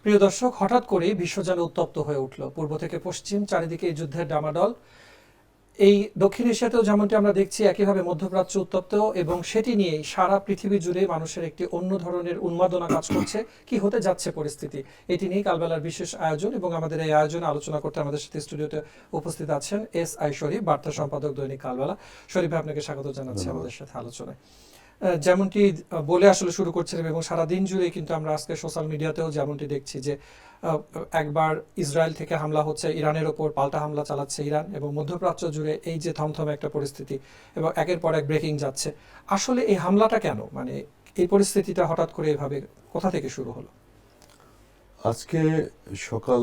প্রিয় দর্শক, হঠাৎ করেই বিশ্ব যেন উত্তপ্ত হয়ে উঠল। পূর্ব থেকে পশ্চিম চারিদিকে এই যুদ্ধের ডামাডল। এই দক্ষিণ এশিয়াতেও যেমনটি আমরা দেখছি, একইভাবে মধ্যপ্রাচ্য উত্তপ্ত, এবং সেটি নিয়েই সারা পৃথিবী জুড়ে মানুষের একটি অন্য ধরনের উন্মাদনা কাজ করছে। কি হতে যাচ্ছে পরিস্থিতি, এটি নিয়ে কালবেলার বিশেষ আয়োজন। এবং আমাদের এই আয়োজনে আলোচনা করতে আমাদের সাথে স্টুডিওতে উপস্থিত আছেন SI শরীফ, বার্তা সম্পাদক, দৈনিক কালবেলা। শরীফ ভাই, আপনাকে স্বাগত জানাচ্ছি আমাদের সাথে আলোচনায়। যেমনটি বলে আসলে শুরু করছিলাম, এবং সারা দিন জুড়ে কিন্তু আমরা আজকে সোশ্যাল মিডিয়াতেও যেমনটি দেখছি যে একবার ইসরায়েল থেকে হামলা হচ্ছে, ইরানের ওপর পাল্টা হামলা চালাচ্ছে ইরান, এবং মধ্যপ্রাচ্য জুড়ে এই যে থমথমে একটা পরিস্থিতি, এবং একের পর এক ব্রেকিং যাচ্ছে। আসলে এই হামলাটা কেন, মানে এই পরিস্থিতিটা হঠাৎ করে এভাবে কোথা থেকে শুরু হলো? আজকে সকাল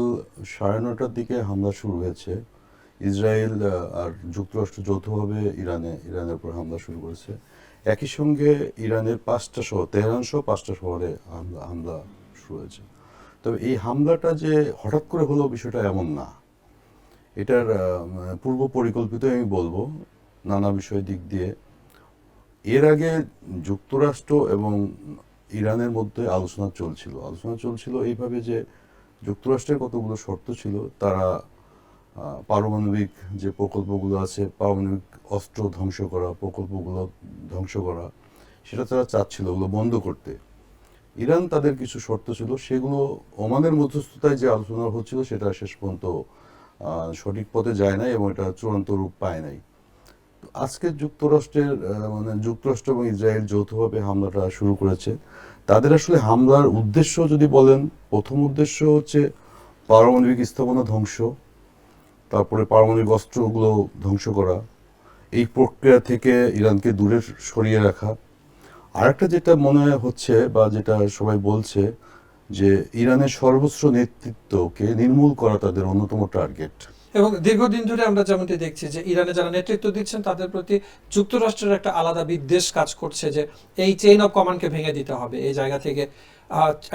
9:30টার দিকে হামলা শুরু হয়েছে। ইসরায়েল আর যুক্তরাষ্ট্র যৌথভাবে ইরানের উপর হামলা শুরু করেছে। একই সঙ্গে ইরানের 5টা শহর, তেহরান সহ 5টা শহরে হামলা শুরু হয়েছে। তবে এই হামলাটা যে হঠাৎ করে হলো, বিষয়টা এমন না। এটার পূর্ব পরিকল্পিত আমি বলবো, নানা বিষয় দিক দিয়ে। এর আগে যুক্তরাষ্ট্র এবং ইরানের মধ্যে আলোচনা চলছিল এইভাবে যে যুক্তরাষ্ট্রের কতগুলো শর্ত ছিল। তারা পারমাণবিক যে প্রকল্পগুলো আছে, পারমাণবিক অস্ত্র ধ্বংস করা, প্রকল্পগুলো ধ্বংস করা, সেটা তারা চাচ্ছিল ওগুলো বন্ধ করতে। ইরান তাদের কিছু শর্ত ছিল, সেগুলো ওমানের মধ্যস্থতায় যে আলোচনা হচ্ছিল সেটা শেষ পর্যন্ত সঠিক পথে যায় নাই এবং এটা চূড়ান্ত রূপ পায় নাই। আজকে যুক্তরাষ্ট্র এবং ইসরায়েল যৌথভাবে হামলাটা শুরু করেছে। তাদের আসলে হামলার উদ্দেশ্য যদি বলেন, প্রথম উদ্দেশ্য হচ্ছে পারমাণবিক স্থাপনা ধ্বংস, তারপরে পারমাণবিক অস্ত্রগুলো ধ্বংস করা, এই প্রক্রিয়া থেকে ইরানকে দূরে সরিয়ে রাখা। আরেকটা যেটা মনে হচ্ছে বা যেটা সবাই বলছে, যে ইরানের সর্বোচ্চ নেতৃত্বকে নির্মূল করা তাদের অন্যতম টার্গেট। এবং দীর্ঘদিন ধরে আমরা যেমনটি দেখছি যে ইরানে যারা নেতৃত্ব দিচ্ছেন তাদের প্রতি যুক্তরাষ্ট্রের একটা আলাদা বিদ্বেষ কাজ করছে, যে এই চেইন অফ কমান্ডকে ভেঙে দিতে হবে, এই জায়গা থেকে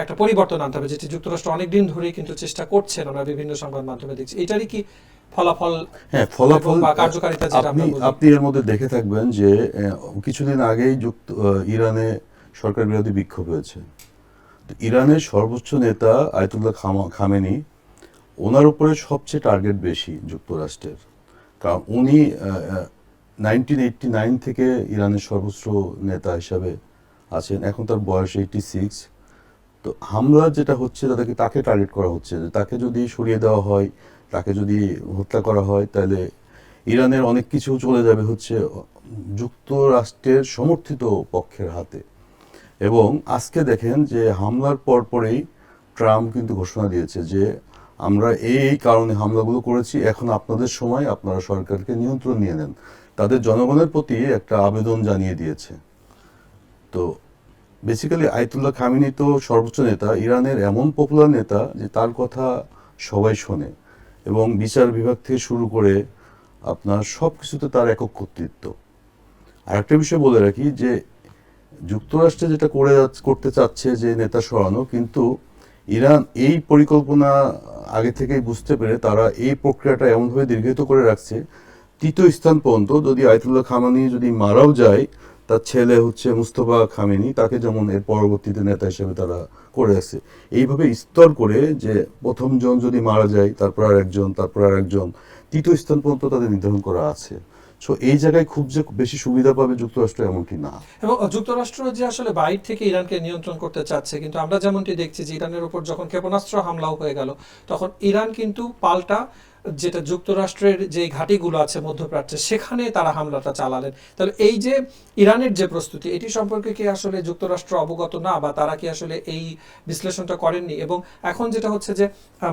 একটা পরিবর্তন আনতে হবে, যেটি যুক্তরাষ্ট্র অনেকদিন ধরেই কিন্তু চেষ্টা করছেন। আমরা বিভিন্ন সংবাদ মাধ্যমে দেখছি। এটারই কি ফলাফল? হ্যাঁ, ফলাফল বা কার্যকারিতা যেটা আমরা বলি। আপনি এর মধ্যে দেখে থাকবেন যে কিছুদিন আগেই ইরানে সরকার বিরোধী বিক্ষোভ হয়েছে। ইরানের সর্বোচ্চ নেতা আয়াতুল্লাহ খামেনি, ওনার উপরে সবচেয়ে টার্গেট বেশি যুক্তরাষ্ট্রের। কারণ উনি 1989 থেকে ইরানের সর্বোচ্চ নেতা হিসাবে আছেন। এখন তার বয়স 86। তো হামলা যেটা হচ্ছে, তাকে টার্গেট করা হচ্ছে, যে তাকে যদি সরিয়ে দেওয়া হয়, তাকে যদি হত্যা করা হয়, তাহলে ইরানের অনেক কিছু চলে যাবে হচ্ছে যুক্তরাষ্ট্রের সমর্থিত পক্ষের হাতে। এবং আজকে দেখেন যে হামলার পরপরেই ট্রাম্প কিন্তু ঘোষণা দিয়েছে যে আমরা এই কারণে হামলাগুলো করেছি, এখন আপনাদের সময়, আপনারা সরকারকে নিয়ন্ত্রণ নিয়ে নেন। তাদের জনগণের প্রতি একটা আবেদন জানিয়ে দিয়েছে। তো বেসিক্যালি আয়াতুল্লাহ খামেনি তো সর্বোচ্চ নেতা, ইরানের এমন পপুলার নেতা যে তার কথা সবাই শোনে, এবং বিচার বিভাগ থেকে শুরু করে আপনার সব কিছুতে তার একক কর্তৃত্ব। আর একটা বিষয় বলে রাখি যে যুক্তরাষ্ট্রে যেটা করতে চাচ্ছে যে নেতা সরানো, কিন্তু ইরান এই পরিকল্পনা আগে থেকেই বুঝতে পেরে তারা এই প্রক্রিয়াটা এমনভাবে দীর্ঘায়িত করে রাখছে, তৃতীয় স্থান পর্যন্ত। যদি আয়াতুল্লাহ খামেনি যদি মারাও যায়, তার ছেলে হচ্ছে মুস্তফা খামেনি, তাকে যেমন এর পরবর্তীতে নেতা হিসেবে তারা করে রাখছে। এইভাবে স্তর করে, যে প্রথম জন যদি মারা যায়, তারপর আর একজন, তারপর আর একজন, তৃতীয় স্থান পর্যন্ত তাদের নির্ধারণ করা আছে। সো এই জায়গায় খুব যে বেশি সুবিধা পাবে যুক্তরাষ্ট্র, এমনটি না। এবং যুক্তরাষ্ট্র যে আসলে বাইরে থেকে ইরানকে নিয়ন্ত্রণ করতে চাচ্ছে, কিন্তু আমরা যেমনটি দেখছি যে ইরানের উপর যখন ক্ষেপণাস্ত্র হামলাও হয়ে গেল, তখন ইরান কিন্তু পাল্টা যেটা যুক্তরাষ্ট্রের যে ঘাঁটিগুলো আছে মধ্যপ্রাচ্যে, সেখানে তারা হামলাটা চালালেন। তাহলে এই যে ইরানের যে প্রস্তুতি, এটি সম্পর্কে কি আসলে যুক্তরাষ্ট্র অবগত না, বা তারা কি আসলে এই বিশ্লেষণটা করেননি? এবং এখন যেটা হচ্ছে যে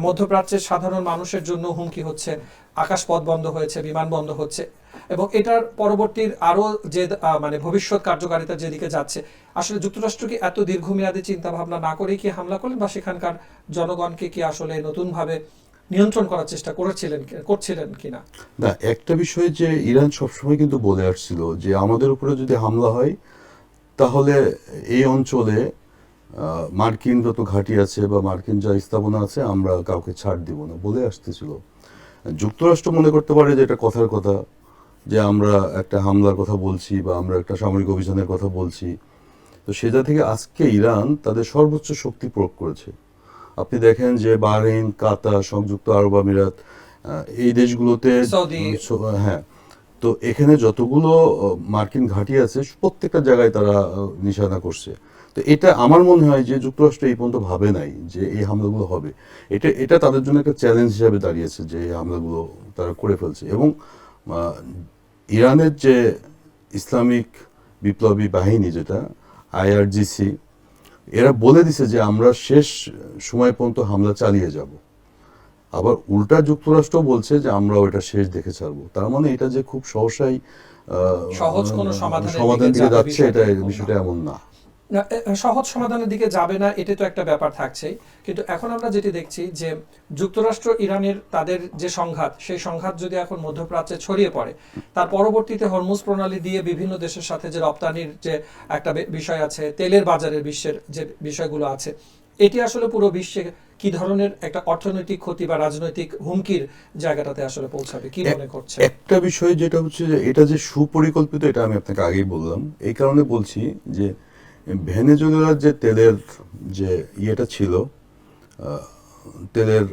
মধ্যপ্রাচ্যের সাধারণ মানুষের জন্য হুমকি হচ্ছে, আকাশপথ বন্ধ হয়েছে, বিমান বন্ধ হচ্ছে, এবং এটার পরবর্তীর আরো যে মানে ভবিষ্যৎ কার্যকারিতা যেদিকে যাচ্ছে, আসলে যুক্তরাষ্ট্র কি এত দীর্ঘমেয়াদী চিন্তা ভাবনা না করেই কি হামলা করলেন, বা সেখানকার জনগণকে কি আসলে নতুন ভাবে নিয়ন্ত্রণ করার চেষ্টা করছিলেন কিনা? না, একটা বিষয় যে ইরান সবসময় কিন্তু বলে আসছিল যে আমাদের উপরে যদি হামলা হয়, তাহলে এই অঞ্চলে মার্কিন যত ঘাঁটি আছে বা মার্কিন যা স্থাপনা আছে, আমরা কাউকে ছাড় দিব না বলে আসতেছিল। যুক্তরাষ্ট্র মনে করতে পারে যে এটা কথার কথা, যে আমরা একটা হামলার কথা বলছি বা আমরা একটা সামরিক অভিযানের কথা বলছি। তো সেটা থেকে আজকে ইরান তাদের সর্বোচ্চ শক্তি প্রয়োগ করেছে। আপনি দেখেন যে বাহরাইন, কাতার, সংযুক্ত আরব আমিরাত, এই দেশগুলোতে সৌদি। হ্যাঁ, তো এখানে যতগুলো মার্কিন ঘাঁটি আছে প্রত্যেকটা জায়গায় তারা নিশানা করছে। তো এটা আমার মনে হয় যে যুক্তরাষ্ট্র এই পর্যন্ত ভাবে নাই যে এই হামলাগুলো হবে। এটা তাদের জন্য একটা চ্যালেঞ্জ হিসাবে দাঁড়িয়েছে যে এই হামলাগুলো তারা করে ফেলছে। এবং ইরানের যে ইসলামিক বিপ্লবী বাহিনী, যেটা আইআরজিসি, এরা বলে দিছে যে আমরা শেষ সময় পর্যন্ত হামলা চালিয়ে যাব। আবার উল্টা যুক্তরাষ্ট্র বলছে যে আমরা ওটা শেষ দেখে ছাড়বো। তার মানে এটা যে খুব সহসাই সহজ কোনো সমাধানের সমাধান দিকে দিকে যাবে যাচ্ছে, এটা বিষয়টা বিষয়টা এমন না। না, সহজ সমাধানের দিকে যাবে না, এটা তো একটা ব্যাপার থাকছেই। কিন্তু এখন আমরা যেটি দেখছি যে যুক্তরাষ্ট্র ইরানের তাদের যে সংঘাত, সেই সংঘাত যদি এখন মধ্যপ্রাচ্যে ছড়িয়ে পড়ে, তার পরবর্তীতে হরমুজ প্রণালী দিয়ে বিভিন্ন দেশের সাথে যে রপ্তানির যে একটা বিষয় আছে, তেলের বাজারের বিশ্বের যে বিষয়গুলো আছে, এটি আসলে পুরো বিশ্বে কি ধরনের একটা অর্থনৈতিক ক্ষতি বা রাজনৈতিক হুমকির জায়গাটাতে আসলে পৌঁছাবে, কি মনে করছে? একটা বিষয় যেটা হচ্ছে যে এটা যে সুপরিকল্পিত, এটা আমি আপনাকে আগেই বললাম। এই কারণে বলছি যে ভেনেজুয়েলার যে তেলের যে ইয়েটা ছিল, তেলের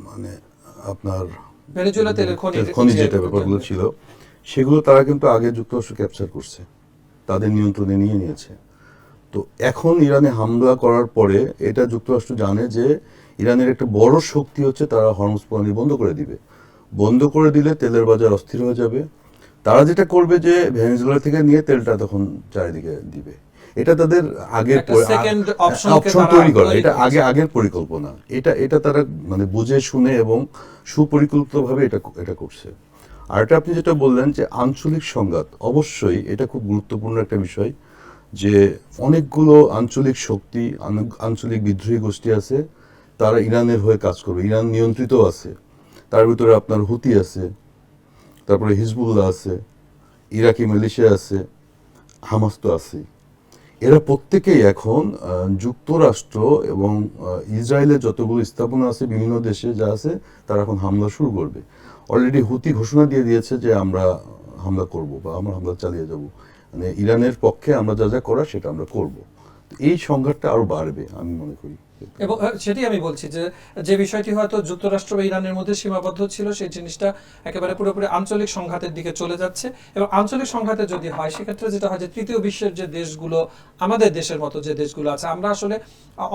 মানে আপনার ভেনেজুয়েলা তেলের খনি যেটা ব্যাপারগুলো ছিল, সেগুলো তারা কিন্তু আগে যুক্তরাষ্ট্র ক্যাপচার করছে, তাদের নিয়ন্ত্রণে নিয়ে নিয়েছে। তো এখন ইরানে হামলা করার পরে এটা যুক্তরাষ্ট্র জানে যে ইরানের একটা বড় শক্তি হচ্ছে তারা হরমুজ প্রণালী বন্ধ করে দিবে। বন্ধ করে দিলে তেলের বাজার অস্থির হয়ে যাবে। তারা যেটা করবে যে ভেনেজুয়েলা থেকে নিয়ে তেলটা তখন চারিদিকে দিবে। এটা তাদের আগের অপশন তৈরি করা, এটা আগের পরিকল্পনা। এটা তারা মানে বুঝে শুনে এবং সুপরিকল্পিতভাবে এটা করছে। আর এটা আপনি যেটা বললেন যে আঞ্চলিক সংঘাত, অবশ্যই এটা খুব গুরুত্বপূর্ণ একটা বিষয় যে অনেকগুলো আঞ্চলিক শক্তি, আঞ্চলিক বিদ্রোহী গোষ্ঠী আছে, তারা ইরানের হয়ে কাজ করবে। ইরান নিয়ন্ত্রিত আছে, তার ভিতরে আপনার হুতি আছে, তারপরে হিজবুল্লাহ আছে, ইরাকি মিলিশিয়া আছে, হামাস তো আছে। এরা প্রত্যেকেই এখন যুক্তরাষ্ট্র এবং ইসরায়েলের যতগুলো স্থাপনা আছে বিভিন্ন দেশে যা আছে, তারা এখন হামলা শুরু করবে। অলরেডি হুতি ঘোষণা দিয়ে দিয়েছে যে আমরা হামলা করব বা আমরা হামলা চালিয়ে যাব, মানে ইরানের পক্ষে আমরা যা যা করার সেটা আমরা করব। এই সংঘাতটা আরো বাড়বে আমি মনে করি। এবং সেটি আমি বলছি যে যে বিষয়টি হয়তো যুক্তরাষ্ট্র বা ইরানের মধ্যে সীমাবদ্ধ ছিল, সেই জিনিসটা একেবারে পুরোপুরি আঞ্চলিক সংঘাতের দিকে চলে যাচ্ছে। এবং আঞ্চলিক সংঘাতে যদি হয়, সেক্ষেত্রে যেটা হয় যে তৃতীয় বিশ্বের যে দেশগুলো, আমাদের দেশের মতো যে দেশগুলো আছে, আমরা আসলে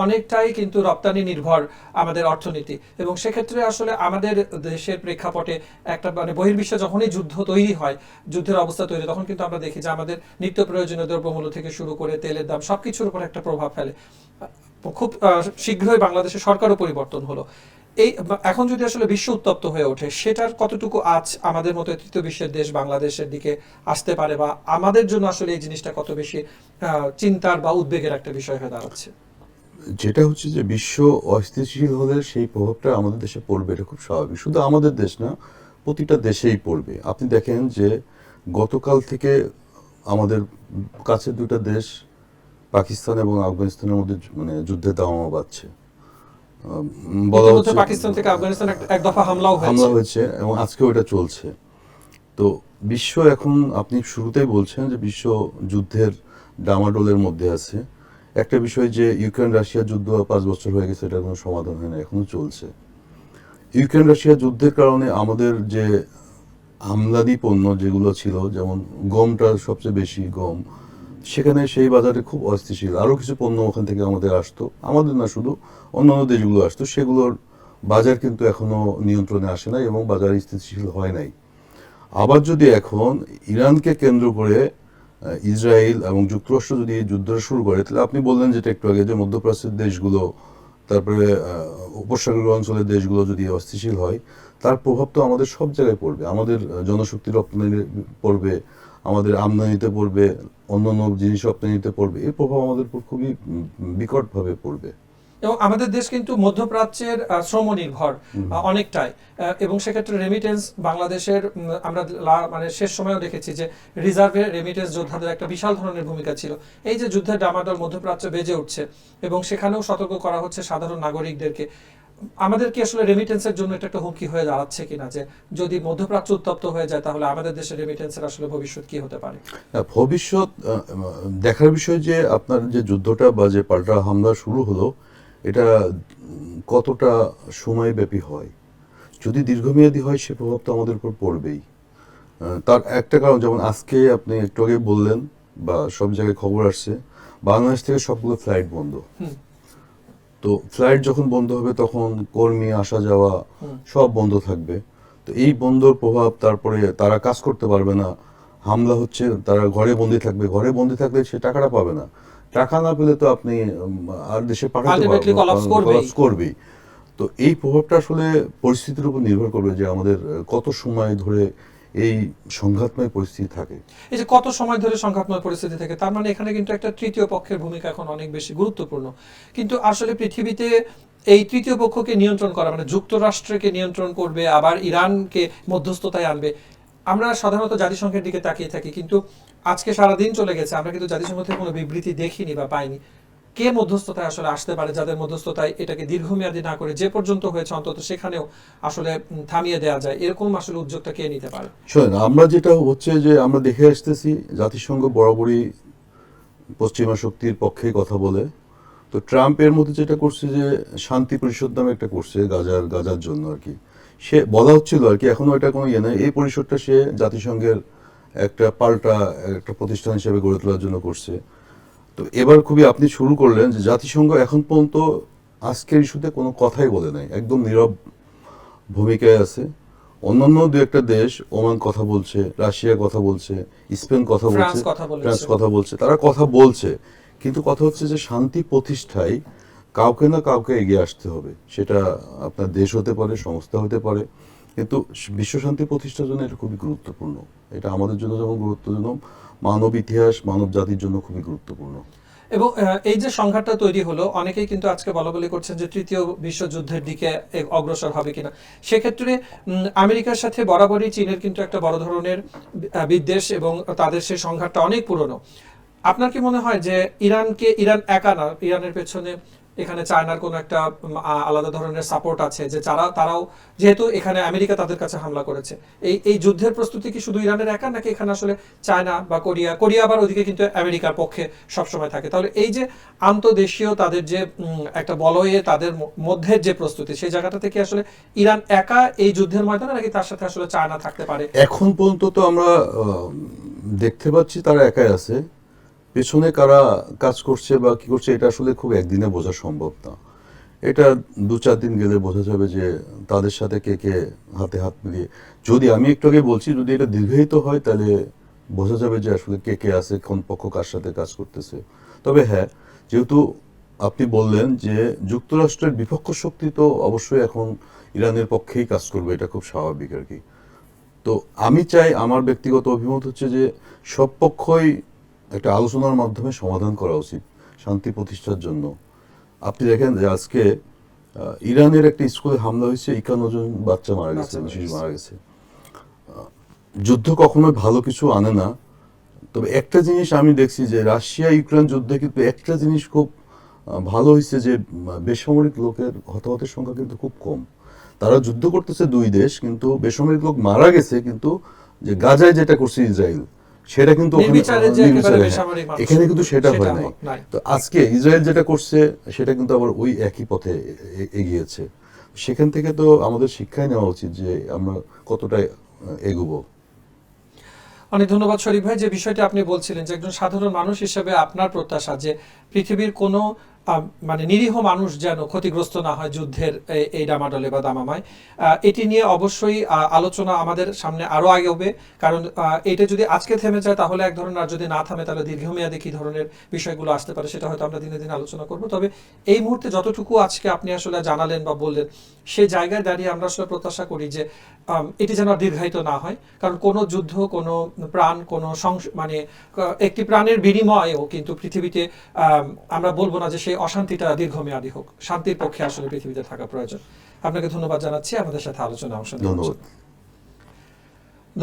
অনেকটাই কিন্তু রপ্তানি নির্ভর আমাদের অর্থনীতি। এবং সেক্ষেত্রে আসলে আমাদের দেশের প্রেক্ষাপটে একটা মানে বহির্বিশ্বে যখনই যুদ্ধ তৈরি হয়, যুদ্ধের অবস্থা তৈরি, তখন কিন্তু আমরা দেখি যে আমাদের নিত্য প্রয়োজনীয় দ্রব্যমূল্য থেকে শুরু করে তেলের দাম সবকিছুর উপর একটা প্রভাব ফেলে। খুব শীঘ্রই বাংলাদেশের সরকারও পরিবর্তন হলো। এই এখন যদি আসলে বিশ্ব উত্তপ্ত হয়ে ওঠে, সেটার কতটুকু আজ আমাদের মতো তৃতীয় বিশ্বের দেশ বাংলাদেশের দিকে আসতে পারে, বা আমাদের জন্য আসলে এই জিনিসটা কত বেশি চিন্তার বা উদ্বেগের একটা বিষয় হয়ে দাঁড়াচ্ছে? যেটা হচ্ছে যে বিশ্ব অস্থিতিশীল হলে সেই প্রভাবটা আমাদের দেশে পড়বে, এটা খুব স্বাভাবিক। শুধু আমাদের দেশ না, প্রতিটা দেশেই পড়বে। আপনি দেখেন যে গতকাল থেকে আমাদের কাছে দুটা দেশ, পাকিস্তান এবং আফগানিস্তানের মধ্যে মানে যুদ্ধের দামামা বাজছে। বলা হচ্ছে পাকিস্তান থেকে আফগানিস্তান এক দফা হামলা হয়েছে এবং আজকে ওটা চলছে। তো বিশ্ব এখন, আপনি শুরুতেই বলছেন যে বিশ্ব যুদ্ধের ডামাডোলের মধ্যে আছে। একটা বিষয় যে ইউক্রেন রাশিয়া যুদ্ধ 5 বছর হয়ে গেছে, এটা কোনো সমাধান হয় না, এখনো চলছে। ইউক্রেন রাশিয়া যুদ্ধের কারণে আমাদের যে আমদানি পণ্য যেগুলো ছিল, যেমন গমটা সবচেয়ে বেশি, গম, সেখানে সেই বাজারে খুব অস্থিতিশীল। আরও কিছু পণ্য ওখান থেকে আমাদের আসতো, আমাদের না শুধু অন্যান্য দেশগুলো আসতো, সেগুলোর বাজার কিন্তু এখনো নিয়ন্ত্রণে আসে নাই এবং বাজার স্থিতিশীল হয় নাই। আবার যদি এখন ইরানকে কেন্দ্র করে ইসরায়েল এবং যুক্তরাষ্ট্র যদি যুদ্ধ শুরু করে, তাহলে আপনি বললেন যেটা একটু আগে, যে মধ্যপ্রাচ্যের দেশগুলো, তারপরে উপসাগরীয় অঞ্চলের দেশগুলো যদি অস্থিতিশীল হয়, তার প্রভাব তো আমাদের সব জায়গায় পড়বে। আমাদের জনশক্তি রপ্তানি পড়বে, আমাদের আমদানিতে পড়বে, অন্যান্য জিনিস রপ্তানিতে পড়বে। এই প্রভাব আমাদের উপর খুবই বিকটভাবে পড়বে। এবং আমাদের দেশ কিন্তু মধ্যপ্রাচ্যের শ্রম নির্ভর অনেকটাই, এবং সেক্ষেত্রে রেমিটেন্স বাংলাদেশের আমরা মানে শেষ সময়েও দেখেছি যে রিজার্ভে রেমিটেন্স যোদ্ধাদের একটা বিশাল ধরনের ভূমিকা ছিল। এই যে যুদ্ধের ডামাডোল মধ্যপ্রাচ্য বেজে উঠছে, এবং সেখানেও সতর্ক করা হচ্ছে সাধারণ নাগরিকদেরকে, আমাদের কি আসলে রেমিটেন্সের জন্য এটা একটা হুমকি হয়ে দাঁড়াচ্ছে কিনা, যে যদি মধ্যপ্রাচ্য উত্তপ্ত হয়ে যায়, তাহলে আমাদের দেশের রেমিটেন্সের আসলে ভবিষ্যৎ কি হতে পারে? ভবিষ্যৎ দেখার বিষয় যে আপনার যে যুদ্ধটা বা যে পাল্টা হামলা শুরু হলো, এটা কতটা সময়ব্যাপী হয়। যদি দীর্ঘমেয়াদী হয় সে প্রভাব তো আমাদের উপর পড়বেই। তার একটা কারণ, যেমন আজকে আপনি একটু আগে বললেন বা সব জায়গায় খবর আসছে, বাংলাদেশ থেকে সবগুলো ফ্লাইট বন্ধ। তো ফ্লাইট যখন বন্ধ হবে তখন কর্মী আসা যাওয়া সব বন্ধ থাকবে। তো এই বন্ধর প্রভাব, তারপরে তারা কাজ করতে পারবে না, হামলা হচ্ছে, তারা ঘরে বন্দি থাকবে, ঘরে বন্দি থাকলে সে টাকাটা পাবে না, টাকা না পেলে তো আপনি আর দেশে পাঠাতে আলটিমেটলি কলাপস করবেই। করবেই। তো এই প্রভাবটা আসলে পরিস্থিতির উপর নির্ভর করবে যে আমাদের কত সময় ধরে এই সংঘাতময় পরিস্থিতি থাকে। এই যে কত সময় ধরে সংঘাতময় পরিস্থিতি থাকে, তার মানে এখানে কিন্তু একটা তৃতীয় পক্ষের ভূমিকা এখন অনেক বেশি গুরুত্বপূর্ণ। কিন্তু আসলে পৃথিবীতে এই তৃতীয় পক্ষকে নিয়ন্ত্রণ করা মানে যুক্তরাষ্ট্রকে নিয়ন্ত্রণ করবে, আবার ইরানকে মধ্যস্থতায় আনবে। আমরা সাধারণত জাতিসংঘের দিকে তাকিয়ে থাকি, কিন্তু আজকে সারাদিন চলে গেছে, আমরা কিন্তু জাতিসংঘ থেকে কোনো বিবৃতি দেখিনি বা পাইনি। কে মধ্যস্থতায় আসলে আসতে পারে, যাদের মধ্যস্থতায় এটাকে দীর্ঘমেয়াদী না করে যে পর্যন্ত হয়েছে অন্তত সেখানেও আসলে থামিয়ে দেওয়া যায়, এরকম আসলে উদ্যোগটা কে নিতে পারে? শোনেন, আমরা যেটা হচ্ছে যে আমরা দেখে আসতেছি জাতিসংঘ বরাবরই পশ্চিমা শক্তির পক্ষে কথা বলে। তো ট্রাম্প এর মধ্যে যেটা করছে যে শান্তি পরিষদ নামে একটা করছে গাজার জন্য আর কি, সে বলা হচ্ছিল আর কি, এখনো এটা কোনো ইয়ে নেই, এই পরিষদটা সে জাতিসংঘের একটা পাল্টা একটা প্রতিষ্ঠান হিসেবে গড়ে তোলার জন্য করছে। তো এবার খুবই আপনি শুরু করলেন যে জাতিসংঘ এখন পর্যন্ত আজকের ইস্যুতে কোনো কথাই বলে নাই, একদম নীরব ভূমিকায় আছে। অন্যান্য দু একটা দেশ, ওমান কথা বলছে, রাশিয়া কথা বলছে, স্পেন কথা বলছে, ফ্রান্স কথা বলছে, তারা কথা বলছে, কিন্তু কথা হচ্ছে যে শান্তি প্রতিষ্ঠায় কাউকে না কাউকে এগিয়ে আসতে হবে। সেটা আপনার দেশ হতে পারে, সংস্থা হতে পারে, কিন্তু বিশ্ব শান্তি প্রতিষ্ঠার জন্য এটা খুবই গুরুত্বপূর্ণ। এটা আমাদের জন্য যেমন গুরুত্বপূর্ণ, মানব ইতিহাস, মানব জাতির জন্য খুবই গুরুত্বপূর্ণ। এবং এই যে সংঘাতটা তৈরি হলো, অনেকেই কিন্তু আজকে বলাবলি করছেন যে তৃতীয় বিশ্বযুদ্ধের দিকে অগ্রসর হবে কিনা। সেক্ষেত্রে আমেরিকার সাথে বরাবরই চীনের কিন্তু একটা বড় ধরনের বিদ্বেষ, এবং তাদের সেই সংঘাতটা অনেক পুরনো। আপনার কি মনে হয় যে ইরান একা না, ইরানের পেছনে এখানে চায়নার কোনো একটা আলাদা ধরনের সাপোর্ট আছে, যে তারাও যেহেতু এখানে আমেরিকা তাদের কাছে হামলা করেছে, এই যুদ্ধের প্রস্তুতি কি শুধু ইরানের একা, নাকি এখানে আসলে চায়না বা কোরিয়া আবার ওদিকে কিন্তু আমেরিকার পক্ষে সবসময় থাকে? তাহলে এই যে আন্তদেশীয় তাদের যে একটা বলয়ে তাদের মধ্যে যে প্রস্তুতি, সেই জায়গাটা থেকে আসলে ইরান একা এই যুদ্ধের ময়দানে, নাকি তার সাথে আসলে চায়না থাকতে পারে? এখন পর্যন্ত তো আমরা দেখতে পাচ্ছি তারা একাই আছে। পেছনে কারা কাজ করছে বা কি করছে এটা আসলে খুব একদিনে বোঝা সম্ভব না। এটা 2-4 দিন গেলে বোঝা যাবে যে তাদের সাথে কে কে হাতে হাত মিলিয়ে, যদি আমি একটু আগে বলছি যদি এটা দীর্ঘায়িত হয় তাহলে বোঝা যাবে যে আসলে কে কে আছে, কোন পক্ষ কার সাথে কাজ করতেছে। তবে হ্যাঁ, যেহেতু আপনি বললেন যে যুক্তরাষ্ট্রের বিপক্ষ শক্তি তো অবশ্যই এখন ইরানের পক্ষেই কাজ করবে, এটা খুব স্বাভাবিক আর কি। তো আমি চাই, আমার ব্যক্তিগত অভিমত হচ্ছে যে সব পক্ষই একটা আলোচনার মাধ্যমে সমাধান করা উচিত শান্তি প্রতিষ্ঠার জন্য। আপনি দেখেন যে আজকে ইরানের একটা স্কুলে হামলা হয়েছে, 51 জন বাচ্চা মারা গেছে, শিশু মারা গেছে। যুদ্ধ কখনোই ভালো কিছু আনে না। তবে একটা জিনিস আমি দেখছি যে রাশিয়া ইউক্রেন যুদ্ধে কিন্তু একটা জিনিস খুব ভালো হয়েছে, যে বেসামরিক লোকের হতাহতের সংখ্যা কিন্তু খুব কম। তারা যুদ্ধ করতেছে দুই দেশ, কিন্তু বেসামরিক লোক মারা গেছে, কিন্তু যে গাজায় যেটা করছে ইসরায়েল, সেটা কিন্তু এখানে কিন্তু সেটা হয় নাই। তো আজকে ইসরায়েল যেটা করছে সেটা কিন্তু আবার ওই একই পথে এগিয়েছে। সেখান থেকে তো আমাদের শিক্ষাই নেওয়া উচিত যে আমরা কতটা এগোবো। অনেক ধন্যবাদ শরীফ ভাই, যে বিষয়টি আপনি বলছিলেন যে একজন সাধারণ মানুষ হিসেবে আপনার প্রত্যাশা যে পৃথিবীর কোনো মানে নিরীহ মানুষ যেন ক্ষতিগ্রস্ত না হয় যুদ্ধের এই ডামাডলে বা দামামায়। এটি নিয়ে অবশ্যই আলোচনা আমাদের সামনে আরো আগে হবে, কারণ এটা যদি আজকে থেমে যায় তাহলে এক ধরনের, আর যদি না থামে তাহলে দীর্ঘমেয়াদী কি ধরনের বিষয়গুলো আসতে পারে সেটা হয়তো আমরা দিনে দিনে আলোচনা করব। তবে এই মুহূর্তে যতটুকু আজকে আপনি আসলে জানালেন বা বললেন, সেই জায়গায় দাঁড়িয়ে আমরা আসলে প্রত্যাশা করি যে এটি যেন দীর্ঘায়িত না হয়, কারণ কোনো যুদ্ধ, কোনো প্রাণ, কোনো মানে একটি প্রাণের বিনিময়েও কিন্তু পৃথিবীতে আমরা বলবো না যে সেই অশান্তিটা দীর্ঘমেয়াদী হোক। শান্তির পক্ষে আসলে পৃথিবীতে থাকা প্রয়োজন। আপনাকে ধন্যবাদ জানাচ্ছি আমাদের সাথে আলোচনা অংশ নেওয়ার জন্য।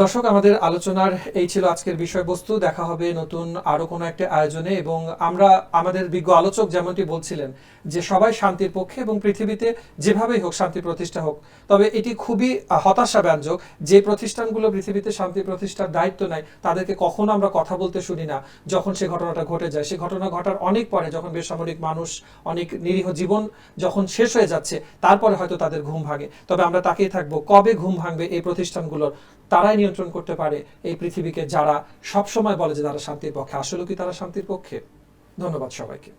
দর্শক, আমাদের আলোচনার এই ছিল আজকের বিষয়বস্তু। দেখা হবে নতুন আরো কোনো একটা আয়োজনে, এবং আমরা আমাদের বিজ্ঞ আলোচক যেমনটি বলছিলেন যে সবাই শান্তির পক্ষে এবং পৃথিবীতে যেভাবেই হোক শান্তি প্রতিষ্ঠা হোক। তবে এটি খুবই হতাশাব্যঞ্জক যে প্রতিষ্ঠানগুলো পৃথিবীতে শান্তি প্রতিষ্ঠার দায়িত্ব নেয় তাদেরকে কখনো আমরা কথা বলতে শুনি না যখন সে ঘটনাটা ঘটে যায়। সে ঘটনা ঘটার অনেক পরে, যখন বেসামরিক মানুষ, অনেক নিরীহ জীবন যখন শেষ হয়ে যাচ্ছে, তারপরে হয়তো তাদের ঘুম ভাঙে। তবে আমরা তাকিয়ে থাকবো কবে ঘুম ভাঙবে এই প্রতিষ্ঠানগুলোর। তারাই নিয়ন্ত্রণ করতে পারে এই পৃথিবীকে, যারা সব সময় বলে যে তারা শান্তির পক্ষে। আসলে কি তারা শান্তির পক্ষে? ধন্যবাদ সবাইকে।